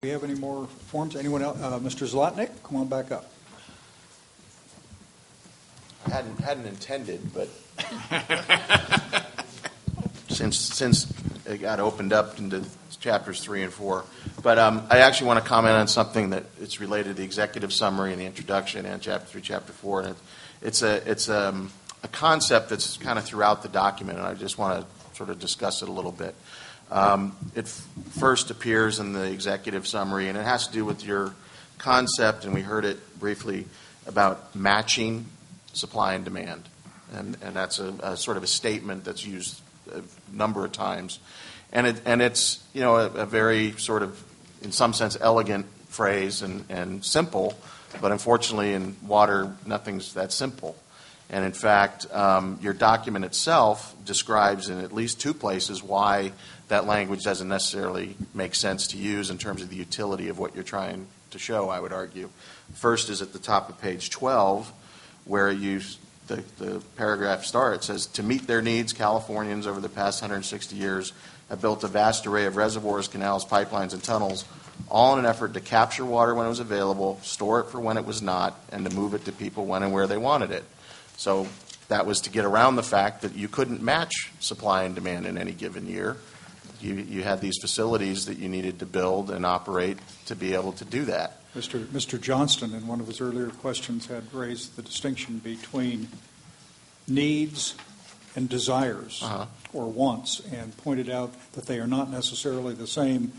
Do we have any more forms? Anyone else? Mr. Zlotnick, come on back up. I hadn't intended, but since it got opened up into chapters 3 and 4. But I actually want to comment on something that it's related to the executive summary and the introduction and chapter 3, chapter 4. And it's a concept that's kind of throughout the document, and I just want to sort of discuss it a little bit. It first appears in the executive summary, and it has to do with your concept, and we heard it briefly, about matching supply and demand. And that's a sort of a statement that's used a number of times. And it's a very sort of, in some sense, elegant phrase and simple, but unfortunately in water, nothing's that simple. And in fact, your document itself describes in at least 2 places why that language doesn't necessarily make sense to use in terms of the utility of what you're trying to show, I would argue. First is at the top of page 12, where the paragraph starts, says, to meet their needs, Californians over the past 160 years have built a vast array of reservoirs, canals, pipelines, and tunnels, all in an effort to capture water when it was available, store it for when it was not, and to move it to people when and where they wanted it. So that was to get around the fact that you couldn't match supply and demand in any given year. You had these facilities that you needed to build and operate to be able to do that. Mr. Johnston, in one of his earlier questions, had raised the distinction between needs and desires or wants, and pointed out that they are not necessarily the same,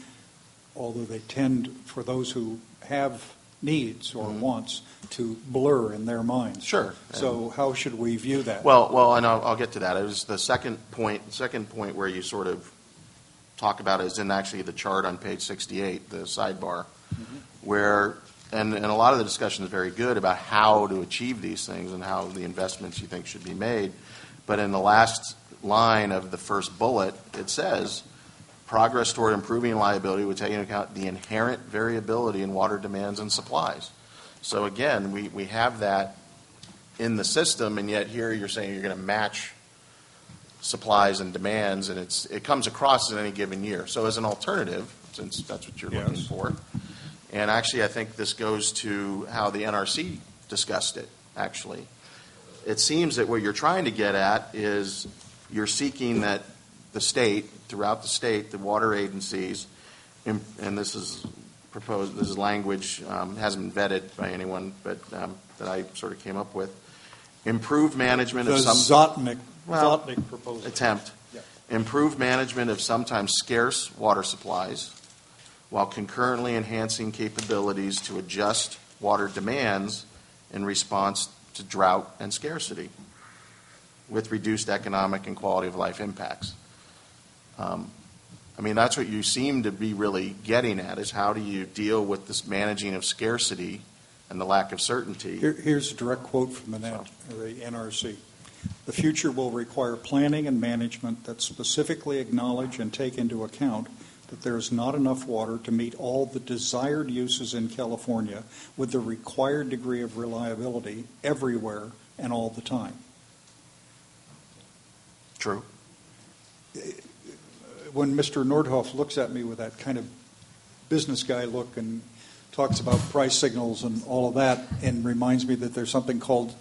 although they tend, for those who have needs or wants, to blur in their minds. Sure. So how should we view that? Well, and I'll get to that. It was the second point where you sort of talk about it is in actually the chart on page 68, the sidebar, where, and a lot of the discussion is very good about how to achieve these things and how the investments you think should be made. But in the last line of the first bullet, it says, progress toward improving reliability would take into account the inherent variability in water demands and supplies. So again, we have that in the system, and yet here you're saying you're going to match supplies and demands, and it comes across in any given year. So as an alternative, since that's what you're looking for, and actually I think this goes to how the NRC discussed it, actually. It seems that what you're trying to get at is you're seeking that the state, throughout the state, the water agencies, and this is proposed, this is language, hasn't been vetted by anyone, but that I sort of came up with, improve management of some... Zlotnick proposal. Attempt. Yeah. Improve management of sometimes scarce water supplies while concurrently enhancing capabilities to adjust water demands in response to drought and scarcity with reduced economic and quality of life impacts. That's what you seem to be really getting at, is how do you deal with this managing of scarcity and the lack of certainty. Here's a direct quote from the NRC. The future will require planning and management that specifically acknowledge and take into account that there is not enough water to meet all the desired uses in California with the required degree of reliability everywhere and all the time. True. When Mr. Nordhoff looks at me with that kind of business guy look and talks about price signals and all of that, and reminds me that there's something called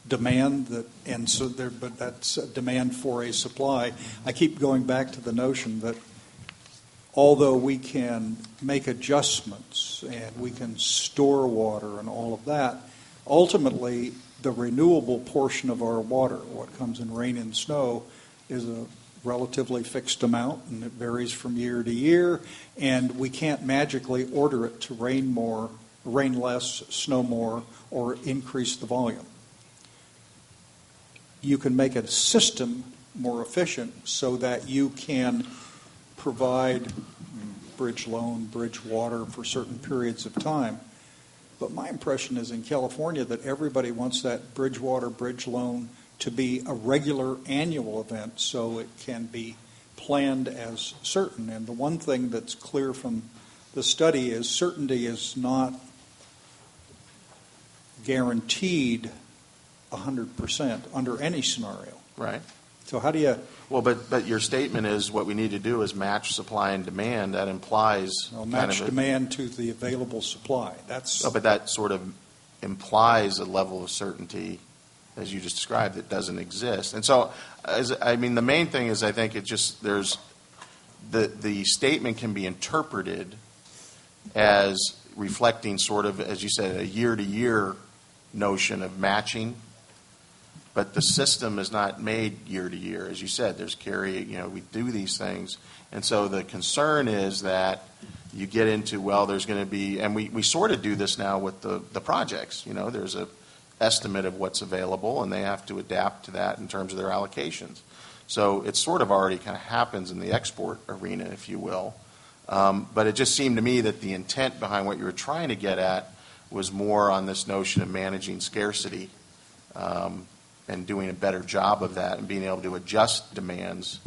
demand, but that's a demand for a supply. I keep going back to the notion that although we can make adjustments and we can store water and all of that, ultimately the renewable portion of our water, what comes in rain and snow, is a relatively fixed amount, and it varies from year to year, and we can't magically order it to rain more, rain less, snow more, or increase the volume. You can make a system more efficient so that you can provide bridge loan, bridge water for certain periods of time. But my impression is in California that everybody wants that bridge water, bridge loan to be a regular annual event so it can be planned as certain. And the one thing that's clear from the study is certainty is not guaranteed 100% under any scenario. Right. So how do you, Well, but your statement is what we need to do is match supply and demand. That implies match demand to the available supply? That's but that sort of implies a level of certainty, as you just described, that doesn't exist. And so, the main thing is I think there's the statement can be interpreted as reflecting sort of, as you said, a year-to-year notion of matching. But the system is not made year to year. As you said, we do these things. And so the concern is that you get into, there's going to be, and we sort of do this now with the projects. There's a estimate of what's available, and they have to adapt to that in terms of their allocations. So it sort of already kind of happens in the export arena, if you will. But it just seemed to me that the intent behind what you were trying to get at was more on this notion of managing scarcity, and doing a better job of that and being able to adjust demands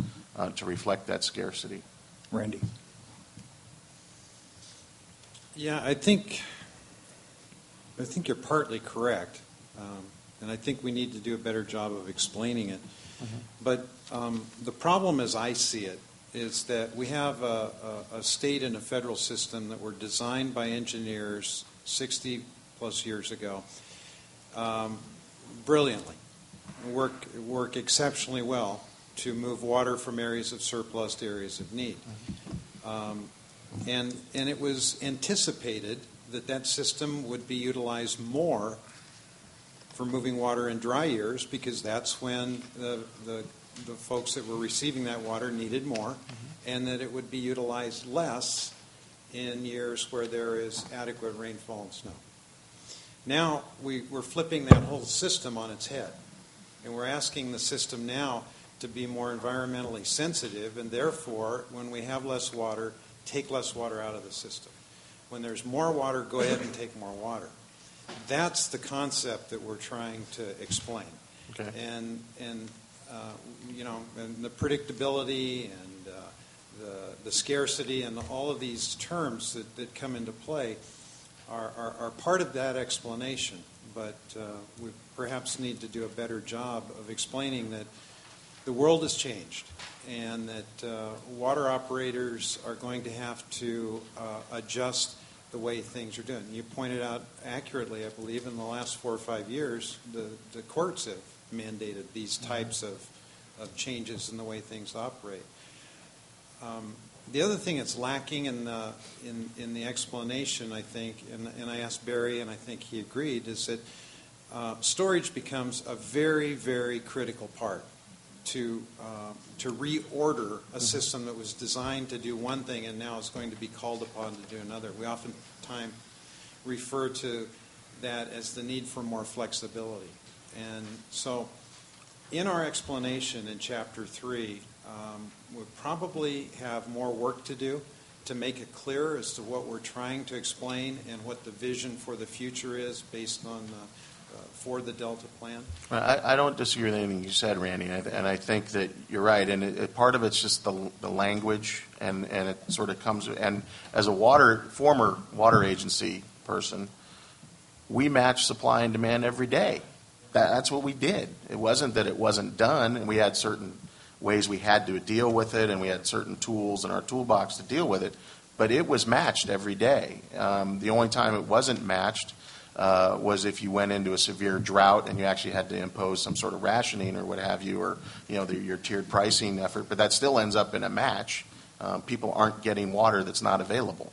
to reflect that scarcity. Randy. Yeah, I think you're partly correct, and I think we need to do a better job of explaining it. Mm-hmm. But the problem, as I see it, is that we have a state and a federal system that were designed by engineers 60 plus years ago brilliantly. Work exceptionally well to move water from areas of surplus to areas of need. And it was anticipated that system would be utilized more for moving water in dry years, because that's when the folks that were receiving that water needed more, and that it would be utilized less in years where there is adequate rainfall and snow. Now we're flipping that whole system on its head. And we're asking the system now to be more environmentally sensitive, and therefore, when we have less water, take less water out of the system. When there's more water, go ahead and take more water. That's the concept that we're trying to explain. Okay. And the predictability and the scarcity and all of these terms that come into play are part of that explanation. But we perhaps need to do a better job of explaining that the world has changed, and that water operators are going to have to adjust the way things are done. You pointed out accurately, I believe, in the last 4 or 5 years, the courts have mandated these types of changes in the way things operate. The other thing that's lacking in the explanation, I think, and I asked Barry, and I think he agreed, is that storage becomes a very, very critical part to reorder a system that was designed to do one thing and now is going to be called upon to do another. We oftentimes refer to that as the need for more flexibility. And so in our explanation in Chapter 3, we probably have more work to do to make it clear as to what we're trying to explain and what the vision for the future is based on for the Delta plan. I don't disagree with anything you said, Randy, and I think that you're right. And part of it's just the language, and it sort of comes. And as a former water agency person, we match supply and demand every day. That's what we did. It wasn't that it wasn't done, and we had certain ways we had to deal with it, and we had certain tools in our toolbox to deal with it, but it was matched every day. The only time it wasn't matched was if you went into a severe drought and you actually had to impose some sort of rationing or what have you, or your tiered pricing effort, but that still ends up in a match. People aren't getting water that's not available.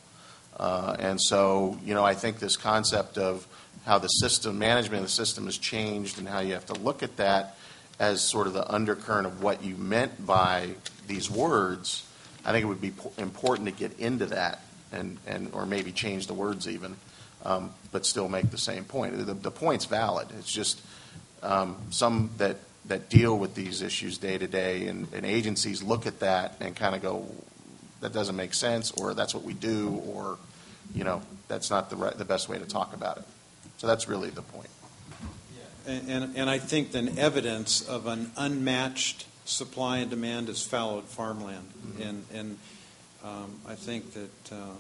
And so, I think this concept of how the management of the system has changed and how you have to look at that as sort of the undercurrent of what you meant by these words, I think it would be important to get into that and or maybe change the words even, but still make the same point. The point's valid. It's just some that deal with these issues day to day, and agencies look at that and kind of go, that doesn't make sense, or that's what we do, or that's not the best way to talk about it. So that's really the point. And I think then evidence of an unmatched supply and demand is fallowed farmland. Mm-hmm. And I think that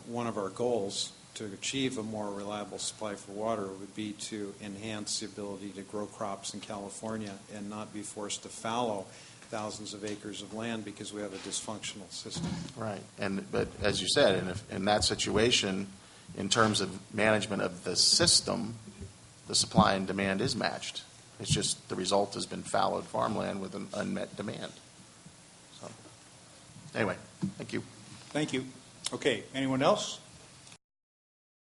one of our goals to achieve a more reliable supply for water would be to enhance the ability to grow crops in California and not be forced to fallow thousands of acres of land because we have a dysfunctional system. Right, but as you said, in that situation, in terms of management of the system, the supply and demand is matched. It's just the result has been fallowed farmland with an unmet demand. So, anyway, thank you. Thank you. Okay, anyone else?